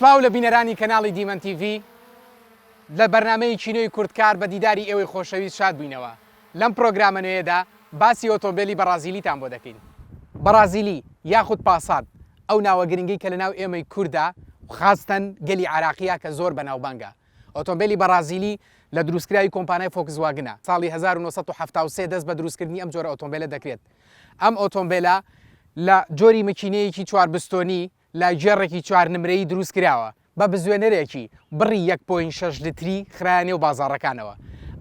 سلااو لە بینەرانی کەناڵی دیمەن TV لە بەرنامەی چینۆی کوردکار بە دیداری ئێوەی خۆشەویست شاد بووینەوە. لەم پرۆگرامە نوێیەدا باسی ئۆتۆمبیلی بەرازیلیتان بۆ دەکەین. بەرازیلی یاخود پاسات ئەو ناوە گرنگی کە لە ناو ئێمەی کووردا خاستەن گەلی عراقیە کە زۆر بەناوبانگە. ئۆتۆمبیلی بەرازیلی لە دروستکراوی کۆمپانیای فۆکسواگنە. ساڵی 1973 دەست بە دروستکردنی ئەم جۆرە ئۆتۆمبیلە دەکرێت. ئەم ئۆتۆمبیلە لە جۆری مکینەیەکی 4 بستۆنی لای جێڕێکی 4 نمرەیی دروست کراوە بە بزوێنەرێکی بڕی 1.6 لتری خرایانێ و بازاڕەکانەوە.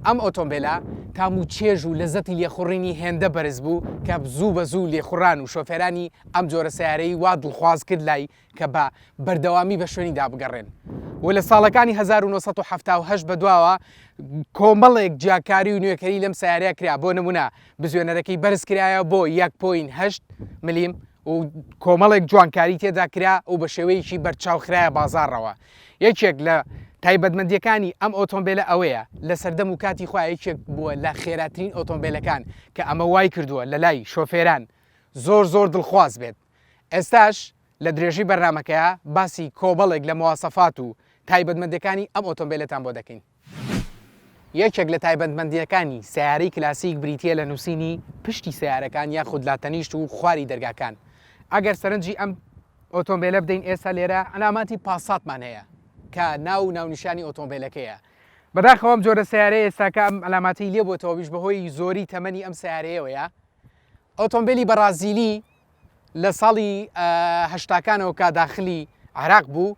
ئەم ئۆتۆمبیلە تام و چێژ و لەزەتی لێخوڕینی هێندە بەرز بوو کە زوو بە زوو لێخوڕان و شۆفێرانی ئەم جۆرە سیارەی وا دڵخواز کرد لای کە بە بەردەوامی بە شوێنی دابگەڕێن. و لە ساڵەکانی 1970 بەدواوە کۆمەڵێک جیاکاری و نوێکەری لەم سیارەیە کرا. بۆ نمونە بزوێنەرەکەی بەرز کرایە بۆ 1.8 ملیم و کۆمەڵێک جوانکاری تێدا کرا و بە شێوەیەکی بەرچاوخرایە بازارڕەوە. یەکێک لە تایبەتمەندیەکانی ئەم ئۆتۆمبیلە ئەوەیە لە سەردەم و کاتی خۆی یەکێک بووە لە خێراترین ئۆتۆمبیلەکان کە ئەمە وای کردووە لە لای شۆفێران زۆر دڵخواز بێت. ئێستاش لە درێژی بەرنمەکەیە باسی کۆمەڵێک لە مواسەفات و تایبەتمەندیەکانی ئەم ئۆتۆمبیلەتان بۆ دەکەین. یەکێک لە تایبەتمەندیەکانی سیارەی کلاسیک بریتیە لە نووسینی پشتی سیارەکان یاخود لاتەنیشت و خواری دەرگاکان. ئەگەر سەرنجی ئەم ئۆتۆمبیلە بدەین ئێستا لێرە ئەلاماتی پاساتمان هەیە کە ناونیشانی ئۆتۆمبیلەکەیە. بەداخەوە ئەم جۆرە سیارەیە ئێستاکە ئەم ئەلاماتی لێ بۆتەوەبیش بەهۆی زۆری تەمەنی ئەم سیارەیەوەیە. ئۆتۆمبیلی بەرازیلی لە ساڵی هەشتاکانەوە کە داخلی عراق بوو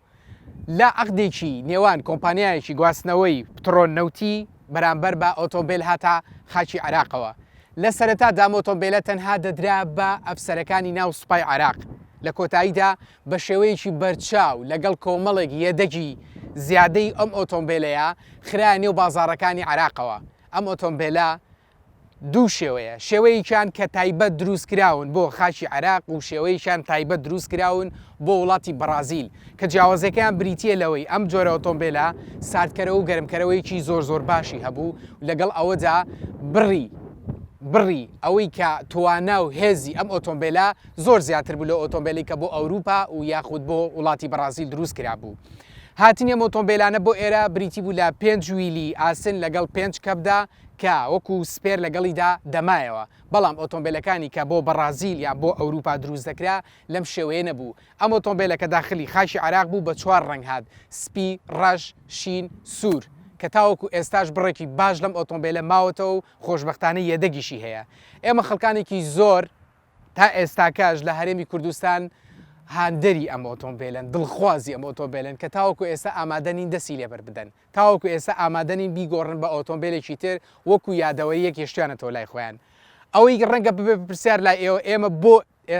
لە عەقدێکی نێوان کۆمپانیایەکی گواستنەوەی پترۆل نەوتی بەرامبەر بە ئۆتۆمبیل هاتە خاکی عراقەوە. لە سەرەتادا ئەم ئۆتۆمبیلە تەنها دەدرا بە ئەفسەرەکانی ناو سوپای عراق. لە کۆتاییدا بە شێوەیەکی بەرچاو لەگەڵ کۆمەڵێک یەدەگی زیادەی ئەم ئۆتۆمبیلەیە خرایە نێو بازاڕەکانی عراقەوە. ئەم ئۆتۆمبیلە دوو شێوەیە، شێوەیەکیان کە تایبەت دروست کراون بۆ خاکی عراق و شێوەیەکیان تایبەت دروست کراون بۆ وڵاتی بەرازیل کە جیاوازەکەیان بریتیە لەوەی ئەم جۆرە ئۆتۆمبیلە ساردکەرەوە و گەرمکەرەوەیکی زۆر باشی هەبوو لەگەڵ ئەوەدا بڕی ئەوەی کە توانا و هێزی ئەم ئۆتۆمبیلە زۆر زیاتر بوو لە ئۆتۆمبیلی کە بۆ ئەوروپا و یاخود بۆ وڵاتی بەرازیل دروست کرا بوو. هاتنی ئەم ئۆتۆمبیلانە بۆ ئێرە بریتی بوو لە 5 ویلی ئاسن لەگەڵ 5 کەپدا کە وەکو سپێر لەگەڵیدا دەمایەوە. بەڵام ئۆتۆمبیلەکانی کە بۆ بەرازیل یان بۆ ئەوروپا دروست دەکرا لەم شێوەیە نەبوو. ئەم ئۆتۆمبیلە کە داخلی خاکی عراق بوو بە 4 ڕەنگ هات: سپی، ڕەش، شین، سوور، کە تاوەکو ئێستاش بڕێکی باش لەم ئۆتۆمبیلە ماوەتەوە و خۆشبەختانە یەدەگیشی هەیە. ئێمە خەڵکانێکی زۆر تا ئێستاکەش لە هەرێمی کوردستان هاندەری ئەم ئۆتۆمبیلن، دڵخوازی ئەم ئۆتۆمبیلن کە تاوەکو ئێستا ئامادەنین دەستی لێبەر بدەن، تاوەکو ئێستا ئامادەنین بیگۆڕن بە ئۆتۆمبیلێکی تر وەکو یادەوەیەک هێشتیانەتەوە لای خۆیان. ئەوەی ڕەنگە ببێ پرسیار لای ئێمە بۆ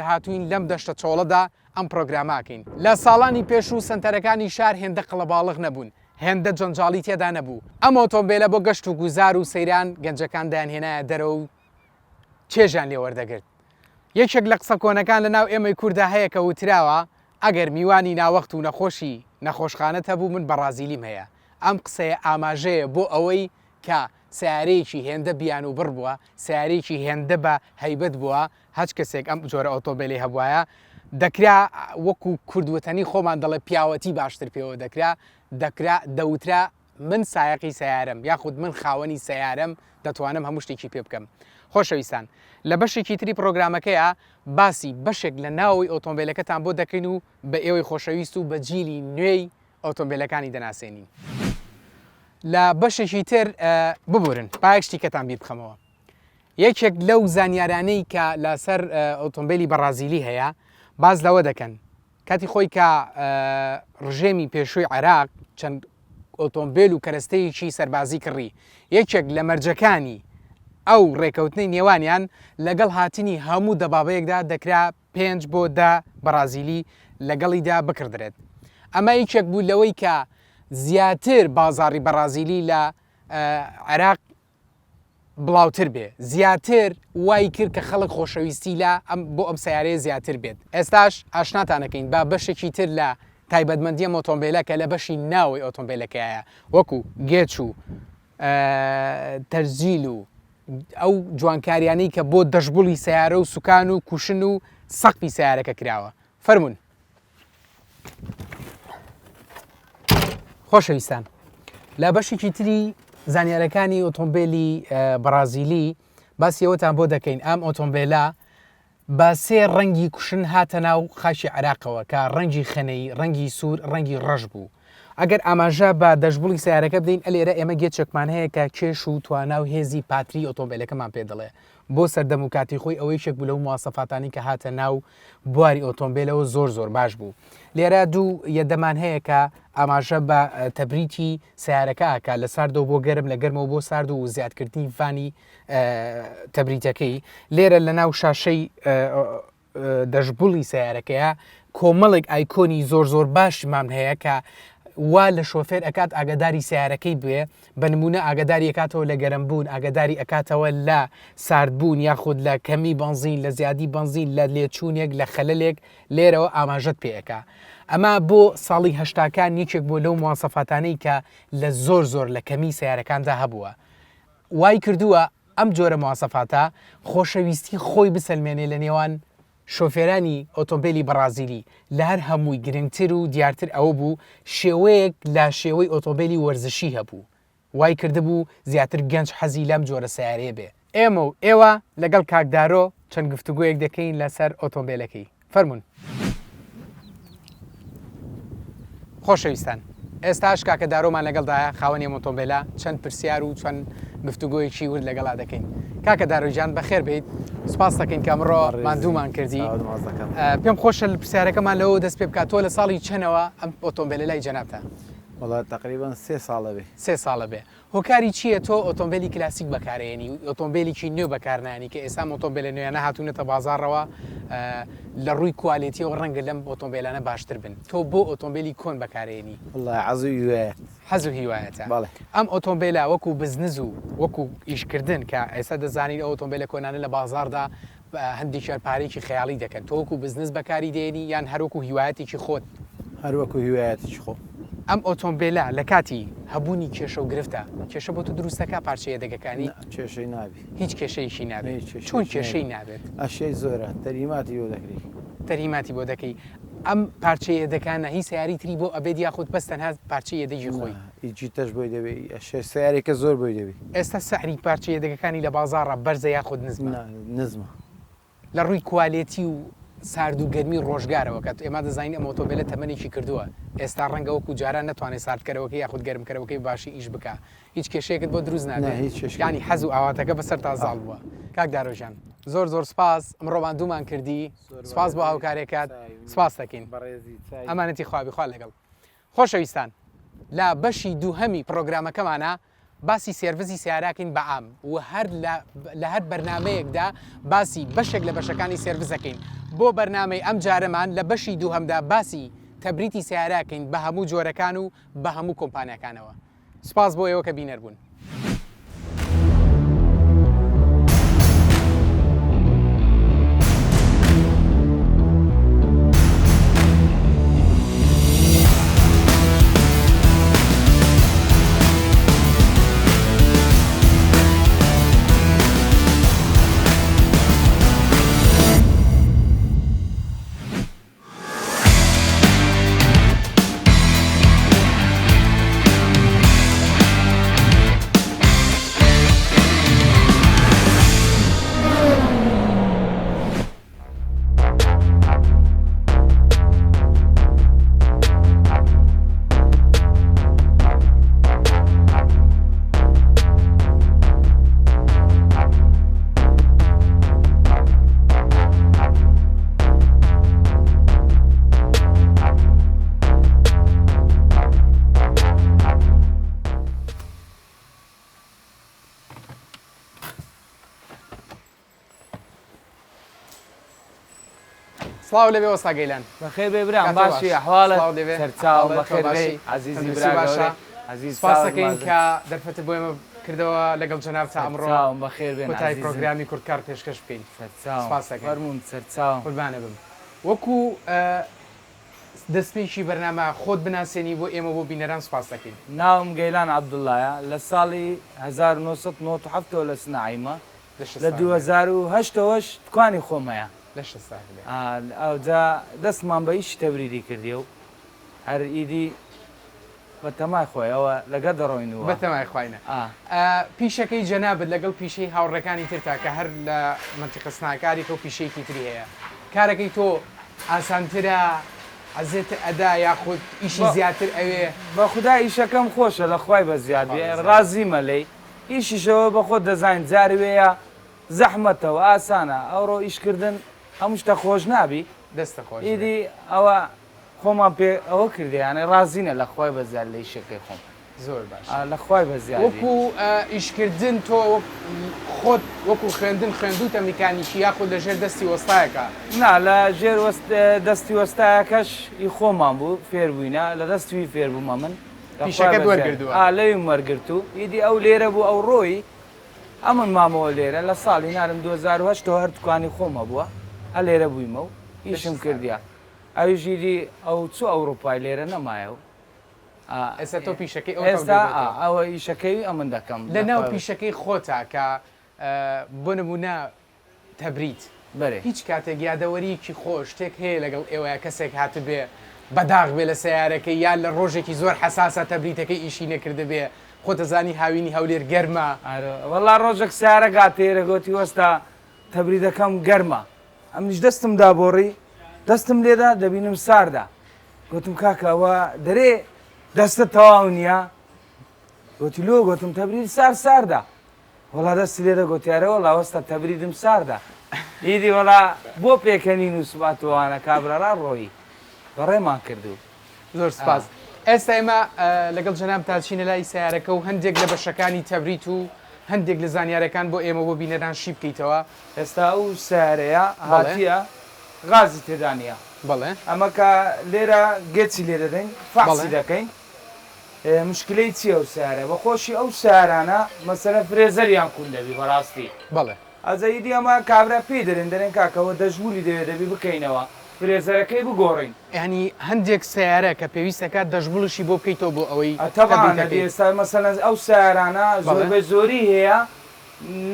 هاتوین لەم دەشتە چۆڵەدا ئەم پرۆگراماکەین. لە ساڵانی پێش و سنتەرەکانی شار هێندە قەڵەباڵغ نەبوون، هێندە جەنجاڵی تێدا نەبوو. ئەم ئۆتۆمبیلە بۆ گەشت و گوزار و سەیران گەنجەکان دایانهێنایە دەرەوە و چێژیان لێ وەردەگرت. یەکێک لە قسە کۆنەکان لە ناو ئێمەی کووردا هەیە کە وتراوە ئەگەر میوانی ناوەخت و نەخۆشخانەت هەبوو من بەرازیلیم هەیە. ئەم قسەیە ئاماژەیە بۆ ئەوەی کە سیارەیەکی هێندە بیان و بڕ بووە، سیارەیەکی هێندە بە هەیبەت بووە، هەچ کەسێک ئەم جۆرە ئۆتۆمبیلی هەبوایە دەکرا وەکو کوردوەتەنی خۆمان دەڵێ پیاوەتی باشتر پێوە دەوترا من سایقی سیارەم یاخود من خاوەنی سیارەم دەتوانم هەموو شتێکی پێ بکەم. خۆشەویستان، لە بەشێکی تری پرۆگرامەکەیە باسی بەشێک لە ناوی ئۆتۆمبیلەکەتان بۆ دەکەین و بە ئێوەی خۆشەویست و بە جیلی نوێی ئۆتۆمبیلەکانی دەناسێنین. لە بەشێکی تر ببورن پایەک شتێکەتان بیر بخەمەوە. یەکێک لەو زانیارانەی کە لەسەر ئۆتۆمبیلی بەرازیلی هەیە باز لەوە دەکەن کاتی خۆی کە ڕژێمی پێشووی عراق چەند ئۆتۆمبیل و کەرەستەیەکی سەربازی کڕی. یەکێک لە مەرجەکانی ئەو ڕێکەوتنەی نێوانیان لەگەڵ هاتنی هەموو دەبابەیەکدا دەکرا 5 بۆ 10 بەرازیلی لەگەڵیدا بکردرێت. ئەمە یەکێک بوو لەوەی کە زیاتر بازاڕی بەرازیلی لە عراق بڵاوتر بێ، زیاتر وای کرد کە خەڵک خۆشەویستی لە بۆ ئەم سیارەیە زیاتر بێت. ئێستاش ئاشناتانەکەین با بەشێکی تر لە تایبەتمەندیە ئۆتۆمبیلە کە لە بەشی ناوی ئۆتۆمبیلەکەیە وەکو گێچ و تەرزیل و ئەو جوانکاریانەی کە بۆ دەشبوڵی سیارە و سوکان و کوشن و سەقفی سیارەکە کراوە. فەرمون. خۆشەویستان لە بەشێکی تری زانیارەکانی ئۆتۆمبیلی بەرازیلی باسیەوەتان بۆ دەکەین ئەم ئۆتۆمبیلە بە سێ ڕەنگی کوشن هاتە ناو خاشی عێراقەوە کە ڕەنگی خەنەی ڕەنگی سوور ڕەنگی ڕەش بوو ئەگەر ئاماژە بە دەشبوڵی سیارەکە بدەین ئەلێرە ئێمە گێچێکمان هەیە کە کێش و توانە و هێزی پاتری ئۆتۆمبیلەکەمان پێ دەڵێ بۆ سەردەم و کاتی خۆی ئەوەی شێک بوو لەو مواسەفاتانی کە هاتە ناو بواری ئۆتۆمبیلەوە زۆر باش بوو لێرە دوو یەدەمان هەیە کە ئاماژە بە تەبریتی سیارەکەکە لە ساردەوە بۆ گەرم لە گەرمەوە بۆ سارد و زیادکردنی فانی تەبریتەکەی لێرە لە ناو شاشەی دەشبوڵی سیارەکەیە کۆمەڵێک ئایکۆنی زۆر باشمان هەیە کە وا لە شۆفێر ئەکات ئاگداری سیارەکەی بێ بە نمونە ئاگداری ئەکاتەوە لە گەرمبوون ئاگداری ئەکاتەوە لە ساردبوون یاخود لە کەمی بنزین لە زیادی بنزین لە لێچوونێک لە خەلەلێک لێرەوە ئاماژەت پێەکە ئەمە بۆ ساڵی هەشتاکان یەکێک بۆ لەو مواسەفاتانەی کە لە زۆر لە کەمی سیارەکاندا هەبووە وای کردووە ئەم جۆرە مواسەفاتە خۆشەویستی خۆی بسەلمێنێ لە نێوان شۆفێرانی ئۆتۆمبیلی بەرازیلی لە هەر هەمووی گرنگتر و دیارتر ئەوە بوو شێوەیەک لە شێوەی ئۆتۆمبیلی وەرزشی هەبوو وای کردبوو زیاتر گەنج حەزی لەم جۆرە سیارەیە بێ ئێمە و ئێوە لەگەڵ کاکدارۆ چەند گفتوگویەک دەکەین لەسەر ئۆتۆمبیلەکەی فەرمونون خۆشەویستان ئێستاش کاکە دارۆمان لەگەڵدایە خاوەنی ئۆتۆمبیلە چەند پرسیار و چەند گفتوگۆیەکی ورد لەگەڵا دەکەین کاکە دارۆجان بەخێر بێت سپاس دەکەین کە ئەمڕۆ ماندوومان کردی پێم خۆشە پرسیارەکەمان لەوە دەست پێ بکات تۆ لە ساڵی چەنەوە ئەم ئۆتۆمبیلە لای جەنابتە وڵات تقریبان 3 ساڵە بێ 3 ساڵە بێ هۆکاری چییە تۆ ئۆتۆمبیلی کلاسیک بەکارێنی ئۆتۆمبیلێکی نوێ بەکارنانی کە ئێستا ئۆتۆمبیلە نوێیانە هاتوونەتە بازارڕەوە لە ڕووی کوالیتیەوە ڕەنگە لەم ئۆتۆمبیلانە باشتر بن تۆ بۆ ئۆتۆمبیلی کۆن بەکارێنی حەزو هیوایەتە ئەم ئۆتۆمبیلە وەکو بزنس و وەکو ئیشکردن کە ئێستا دەزانین ئەو ئۆتۆمبیلە کۆنانە لە بازاردا هەندێک پارێکی خەیاڵی دەکەن تۆ وەکو بزنس بەکاری دێنی یان هەروەکو هیوایەتێکی خۆت هەروەکو هیوایەتیش خۆ ئەم ئۆتۆمبیلە لە کاتی هەبوونی کێشە و گرفتە کێشە بۆ تو دروستەکە پارچەیە دەگەکانی کێشەی نابی هیچ کێشەیەکی نابێت چۆن کێشەی نابێت ئەشەی زۆرە تەریماتی بۆ دەکری تەریماتی بۆ دەکەی ئەم پارچەیە دەکانە هی سیاری تری بۆ ئەبێت یاخود بەس تەنها پارچەیە دەژی خۆی هیچی تەش بۆی دەبێت ئەشێ سیارێکە زۆر بۆی دەبێت ئێستا سەعری پارچەیە دەگەکانی لە بازاڕە بەرزە یاخود نزمە لە ڕووی کوالیتی و سارد و گەرمی ڕۆژگارەوە کە ئێمە دەزانین ئەم ئۆتۆمبیلە تەمەنێکی کردووە ئێستا ڕەنگە وەکو جاران ناتوانێت ساردکەرەوەکەی یاخود گەرمکەرەوەکەی باشی ئیش بکە هیچ کێشەیەکت بۆ دروست نابێت ینی حەز و ئاواتەکە بەسەر تازاڵ بووە کاک دارۆژان زۆر سپاس ئەمڕۆمان دوومان کردی سپاس بۆ هاوکارێکات سپاس دەکەین ئەمانەتی خوابیخوا لەگەڵ خۆشەویستان لە بەشی دووهەمی پرۆگرامەکەمانە باسی سێرڤیسی سیاراکەین بەعام و هەر لە هەر بەرنمەیەکدا باسی بەشێک لە بەشەکانی سێرڤیسەکەین بۆ بەرنمەی ئەم جارەمان لە بەشی دووهەمدا باسی تەبریتی سیاراکەین بە هەموو جۆرەکان و بە هەموو کۆمپانیەکانەوە سپاس بۆ ئێوە کە بینەر بوون سڵاو لەبێ وەستا گەیلان بەخێر بێ برام باشی ئەحواڵت سەرچاو بەخێر بێ عەزیزی برا عەزیز سپاس دەکەین کە دەرفەتت بۆ ئێمە کردەوە لەگەڵ جەناب تا ئەمڕۆ بەخێر بێن کۆتایی پرۆگرامی کورتکار پێشکەش بکەین سپاس دەکەین فەرموون سەرچاو قوربانە بم وەکو دەستپێکی بەرنامە خۆت بناسیێنی بۆ ئێمە بۆ بینەران سپاس دەکەین ناوم گەیلان عەبدوڵڵایە لە ساڵی 1997 لە سنعیمە لە 2008ەوەش دوکانی خۆمەیە ئەوجا دەستمان بە ئیش تەبریدی کردی و هەر ئیدی بە تەمای خۆیەوە لەگە دەڕۆینەوە بەتەمای خوینە پیشەکەی جەنابەت لەگەڵ پیشەی هاوڕەکانی ترتا کە هەر لە منتیقە سناکاری تۆ پیشەیەکی تری هەیە کارەکەی تۆ ئاسانترە ئەزێتر ئەدا یاخود ئیشی زیاتر ئەوێ بە خوددا ئیشەکەم خۆشە لە خوای بە زیادی ڕازیمە لەی ئیشیشەوە بە خۆت دەزانین جاری وەیە زەحمەتەوە ئاسانە ئەوڕۆ ئیشکردن هەموو شتە خۆش نابی دەستە خۆش ئیدی ئەوە خۆمان پێ ئەوە کردیانە ڕازینە لە خوای بە زیاد لە ئیشەکەی خۆم زۆر باش لە خوای بە زیاد وەکو ئیشکردن تۆ خۆت وەکو خوێندن خوێندوتە میکانیکی یاخود لەژێر دەستی وەستایەکە نا لە ژێر دەستی وەستایەکەش ئی خۆمان بوو فێربووینە لە دەستوی فێربوومە من پیشەکە وەرگردووە لەوی وەرگرتو ئیدی ئەو لێرە بوو ئەو ڕۆی ئەمن مامەوە لێرە لە ساڵی نارم 2010 هەر توانی خۆمە بووە هە لێرە بوویمە و ئیشم کردیا ئەوی ژیری ئەو چوو ئەوروپای لێرە نەمایە و ئێستا تۆ پیشەکەی ئێستا ئەوە ئیشەکەی ئەمن دەکەم لە ناو پیشەکەی خۆتا کە بۆ نمونە تەبریت بەرێ هیچ کاتێک یادەوەریکی خۆش شتێک هەیە لەگەڵ ئێوەیە کەسێک هاتە بێ بەداغ بێ لە سیارەکەی یان لە ڕۆژێکی زۆر حساسە تەبریتەکەی ئیشی نەکردە بێ خۆتەزانی هاوینی هەولێر گەرمە وەڵا ڕۆژێک سیارە گاتێرە گوتی وەستا تەبریدەکەم گەرمە ئەمنیش دەستم دابۆڕی دەستم لێدا دەبینم ساردا گوتم کاکەوە دەرێ دەستە تەواو نییە گوتی لۆ گوتم تەبرید ساردا وەڵا دەستی لێدە گوتیارەوە لاوەستا تەبریدم ساردا ئیدی وەڵا بۆ پێکەنین و سوباتوانە کابرارا ڕۆیی بەڕێمان کردو زۆر سپاس ئێستا ئێمە لەگەڵ جەناب تاچینە لای سیارەکە و هەندێک لە بەشەکانی تەبریت و هەندێک لە زانیارەکان بۆ ئێمە بۆ بینەران شی بکەیتەوە ئێستا ئەو سیارەیە هاتیە غازی تێدانە بەڵێ ئەمە کە لێرە گێچی لێ دەدەین فاسی دەکەین مشکلەی چیە ئەو سیارە بە خۆشی ئەو سیارانە مەسەلە فرێزەریان کون دەبی بەڕاستی بەڵێ ئەزەیدی ئەمە کابرا پێی دەرێن دەرێن کاکەوە دەژمولی دەوێت دەبی بکەینەوە فرێزەرەکەی بگۆڕین ینی هەندێک سیارە کە پێویستەکە دەژمڵشی بۆ بکەیتەوە بۆ ئەوەی تەبانە ئێستا مەسەلەن ئەو سیارانە زۆربەی زۆری هەیە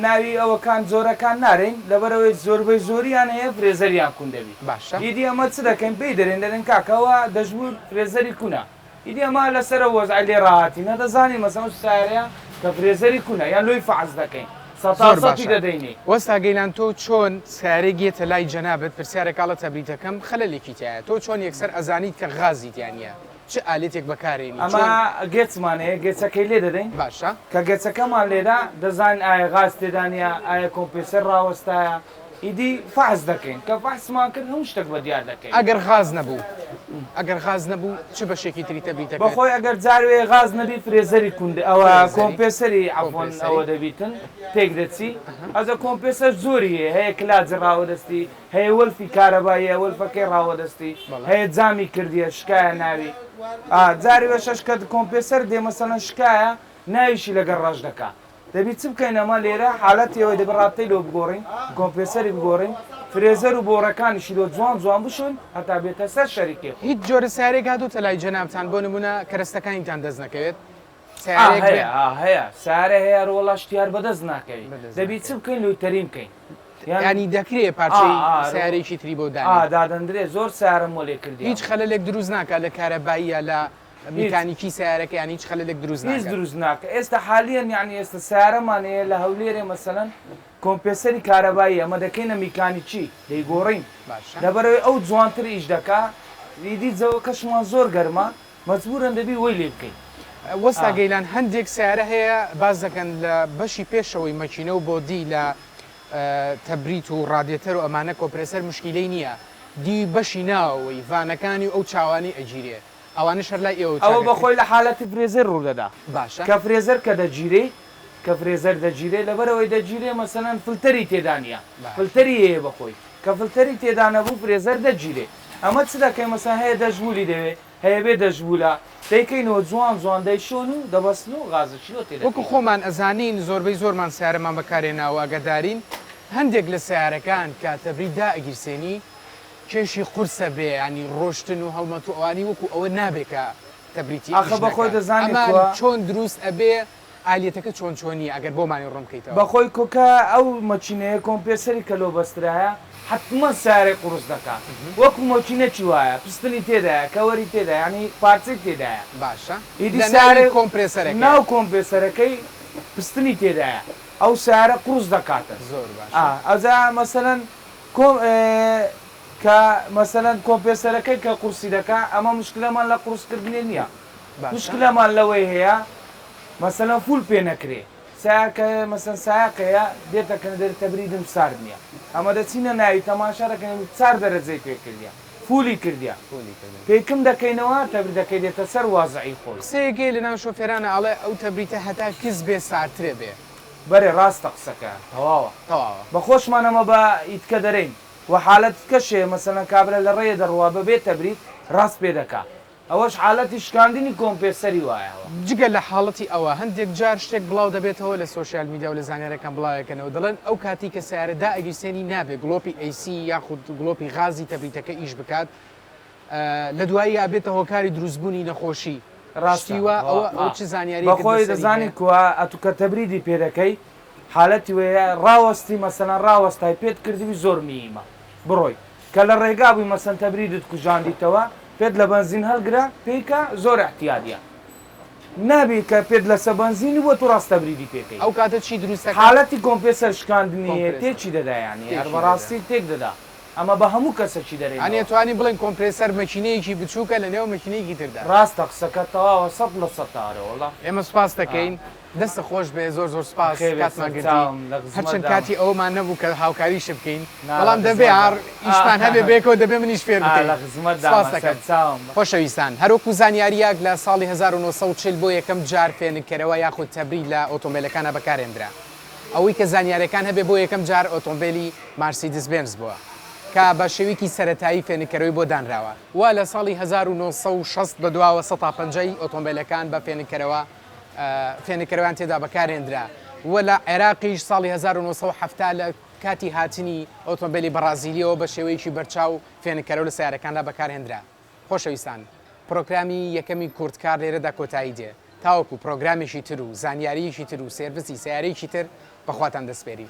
ناوی ئەوەکان زۆرەکان نارین لەبەرەوەی زۆربەی زۆریان هەیە فرێزەریان کون دەبی باشە ئیدی ئەمە چ دەکەین پێی دەرێن دەرێن کاکەوە دەژمول فرێزەری کوونە ئیدی ئەمە لەسەر وەزعی لێ ڕاهاتی نەدەزانی مەسەڵەن سیارەیە کە فرێزەری کوونە یان لۆی فعز دەکەین سەتی دەدەینی وەستا گەیلان تۆ چۆن سیارێک گێتە لای جەنابەت پرسیارێکاڵە تەبریتەکەم خەلەلێکی تایە تۆ چۆن یەکسەر ئەزانیت کە غازیتیانە چ ئالێتێک بەکارێنی ئەمە گێچمان هەیە گێچەکەی لێ دەدەین باشە کە گێچەکەمان لێدا دەزانین ئایا غاز تێدانە ئایا کۆمپێسەر ڕاوەستایە ئیدی فاز دەکەین کە فاسمان کرد هەموو شتێک بە دیار دەکەین ئەگەر غاز نەبوو چ بەشێکی تری تەبریتەکە بەخۆی ئەگەر جاروێ غاز نەبی فرێزەری کوندە ئەوە کۆمپێسەری عفۆن ئەوە دەبیتن تێک دەچی ئەزە کۆمپێسەر زۆری هەیە کلاجە ڕاوەدەستی هەیە وەلفی کارەباییە وەلفەکەی ڕاوەدەستی هەیە جامی کردیە شکایە ناوی جاروێ شەش کە کۆمپێسەر دێ مەسەڵەن شکایە ناویشی لەگەڵ ڕەش دەکات دەبی چ بکەین ئەمە لێرە حالەتەوەی دەبڕاتەی لۆ بگۆڕین کۆمپێسەری بگۆڕین فرێزەر و بۆڕەکانیشی لۆ جوان بشون هەتا بێتە سەر شەریکێ هیچ جۆرە سیارێک هاتوتە لای جەنابتان بۆ نمونە کەرەستەکانیتان دەست نەکەوێت هەیە سارە هەیە ڕۆڵا شتیار بەدەست ناکەوی دەبی چ بکەین لوتەرین بکەین ینی دەکرێت پارچەی سیارێکی تری بۆ دادەندرێ زۆر سارم وەلێ کردی هیچ خەلەلێک دروست ناکات لە کارەباییە لە میکانیکی سیارەکە یان هیچ خەلەلێک دروست ناکە ئێستا حالیان یعنی ئێستا سارەمانەیە لە هەولێرێ مەسەلەن کۆمپێسەری کارەبایی ئەمە دەکەینە میکانیکی دەیگۆڕین لەبەرەوەی ئەو جوانتر ئیش دەکا دیدی جەوە کەشمان زۆر گەرمە مەجبورن دەبی وەی لێ بکەین وەستا گەیلان هەندێک سیارە هەیە باز دەکەن لە بەشی پێشەوەی مەکینە و بۆدی لە تەبریت و ڕادێتەر و ئەمانە کۆپرسەر مشکیلەی نییە دی بەشی ناوەوەی وانەکانی ئەو چاوانی ئەگیرێ ئەوانە شەر لای ئەوە بەخۆی لە حالەتی فرێزەر ڕوودەدا باشە کە فرێزەر کە دەگیرێ کە فرێزەر دەگیرێ لەبەرەوەی دەگیرێ مەسەلەن فلتەری تێدانە فلتەری هەیە بەخۆی کە فلتەری تێدانە بوو فرێزەر دەگیرێ ئەمە چ دەکەی مەسەن هەیە دەژمولی دەوێت هەیە بێ دەژبوولە دەیکەینەوە جوان دەیشۆن و دەبەستن و غازەچیۆ تێ وەکو خۆمان ئەزانین زۆربەی زۆرمان سیارەمان بەکارێناوە ئەگەدارین هەندێک لە سیارەکان کە تەبریدا ئەگیرسێنی کێشی قورسە بێ ینی ڕۆشتن و هەڵمەت و ئەوانی وەکو ئەوە نابێکە تەبریتی ئاخە بەخۆی دەزانێت چۆن دروست ئەبێ ئالێتەکە چۆن چۆنی ئەگەر بۆمانی ڕۆمکەیتەوە بەخۆی کۆکە ئەو مەچینەیە کۆمپێسەری کە لۆ بەسترایە حتممە سارێ قورس دەکات وەکو مۆچینەکی وایە پستنی تێدایە کەوەری تێدا ینی پارچەی تێدایە باشە ئیدی لە سارێ ناوی کۆمپرسەرەکە ناو کۆمپێسەرەکەی پستنی تێدایە ئەو سارە قورس دەکاتە زۆر باش ئەوجا مەسەەن کە مەسەەن کۆمپێسەرەکەی کە قورسی دەکات ئەمە مشکلەمان لە قورسکردنی نییە مشکلەمان لەوەی هەیە مەسەەن فول پێ نەکرێ ساکە مەسەن ساکەیە دێتەکەن دەرتەبریدم سارد نییە ئەمە دەچینە ناوی تەماشا دەکەن چار دەرەجەی پێ کردیا فولی کردیا پێکم دەکەینەوە تەبریدەکەی دێتە سەر وازعی خۆی سێگەی لە ناو شۆفێرانە ئەڵێ ئەو تەبریتە هەتا کەس بێ سارترێ بێ بەرێ ڕاستە قسەکە تەواوە تەواوە بە خۆشمانەمە بە ئیتکە دەرەین و حالەت کەشێ مەسەەن کابرا لە ڕێە دەڕوا بەبێت تەبریت ڕاست پێ دەکات ئەوەش حالەتی شکاندنی کۆمپێسەری وایەوە جگە لە حاڵەتی ئەوە هەندێک جار شتێک بڵاو دەبێتەوە لە سوۆسیال میدیا و لە زانیارەکان بڵاوەکەنەوە دەڵێن ئەو کاتی کە سیارەدا ئەگەیسێنی نابێ گڵۆپی ئەیسی یاخود گڵۆپی غازی تەبریتەکە ئیش بکات لە دوایی یابێتە هۆکاری دروستبوونی نەخۆشی ڕاستیوە ئەوە چ زانیاری بەخۆی دەزانی کووە ئەتوکە تەبریدی پێدەکەی حالەتی وەیە ڕاوەستی مەسەەن ڕاوەستای پێت کردوی زۆر میمە بڕۆی کە لە ڕێگا بووی مەسەن تەبریدت کوژاندیتەوە پێت لە بنزین هەلگرا پێیکە زۆر احتیادە نابی کە پێت لەسە بنزینی وە تو ڕاستەبریدی پێکەی ئەو کاتە چی دروستە حالەتی کۆمپێسەر شکاندنی تێکی دەدایانی بەڕاستی تێک دەدا ئەمە بە هەموو کەسەکی دەرێت ئەنێ توانی بڵێن کۆمپرسەر مەکینەیەکی بچووکە لە نێو مەکینەیەکی تردا ڕاستە قسەکە تەواوە 100% وڵا ئێمە سپاس دەکەین دەستە خۆش بێ زۆر زۆر سپاس کاتماگرتی هەرچەند کاتی ئەومان نەبوو کە هاوکاریش بکەین بەڵام دەبێ هەر ئیشمان هەبێ بێکەوە دەبێ منیش فێر خۆشەویستان هەروەکو زانیاریەک لە ساڵی 1940 بۆ یەکەم جار فێنکەرەوە یاخود تەبرید لە ئۆتۆمبیلەکانە بەکارهێنرا ئەوەی کە زانیارەکان هەبێ بۆ یەکەم جار ئۆتۆمبیلی مارسیدس بێنز بووە کە بە شێوەیەکی سەرەتایی فێنکەرەوەی بۆ دانراوە وا لە ساڵی 1960 بەدواوە 150 ئۆتۆمبیلەکان بە فێنکەرەوەیان تێدا بەکارهێنرا وە لە عێراقیش ساڵی 1970 لە کاتی هاتنی ئۆتۆمبیلی بەرازیلیەوە بە شێوەیەکی بەرچاو فێنکەرەوە لە سیارەکاندا بەکارهێنرا خۆشەویستان پرۆگرامی یەکەمی کورتکار لێرەدا کۆتایی دێ تاوەکو پرۆگرامێکی تر و زانیاریەکی تر و سێرڤیسی سیارەیەکی تر بەخواتان دەسپێری.